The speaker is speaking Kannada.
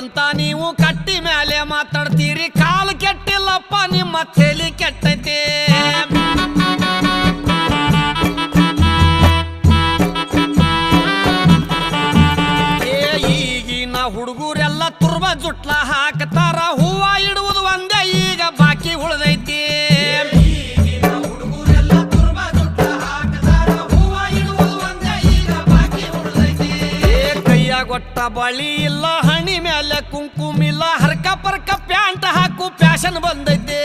ಅಂತ ನೀವು ಕಟ್ಟಿ ಮೇಲೆ ಮಾತಾಡ್ತೀರಿ ಕಾಲು ಕೆಟ್ಟಿಲ್ಲಪ್ಪ ನಿಮ್ಮ ತಲೆ ಕೆಟ್ಟೈತೆ ಈಗಿನ ಹುಡುಗರೆಲ್ಲ ತುರ್ಬ ಜುಟ್ಲ ಹಾಕ್ತಾರ ಹೂವ ಇಡುವುದು ಒಂದೇ ಈಗ ಬಾಕಿ ಉಳ್ದೈತಿ ಕೊಟ್ಟ ಬಳಿ ಇಲ್ಲ ಹಣಿ ಮೇಲೆ ಕುಂಕುಮಿಲ್ಲ ಹರ್ಕ ಪರ್ಕ ಪ್ಯಾಂಟ್ ಹಾಕು ಫ್ಯಾಷನ್ ಬಂದೈತೆ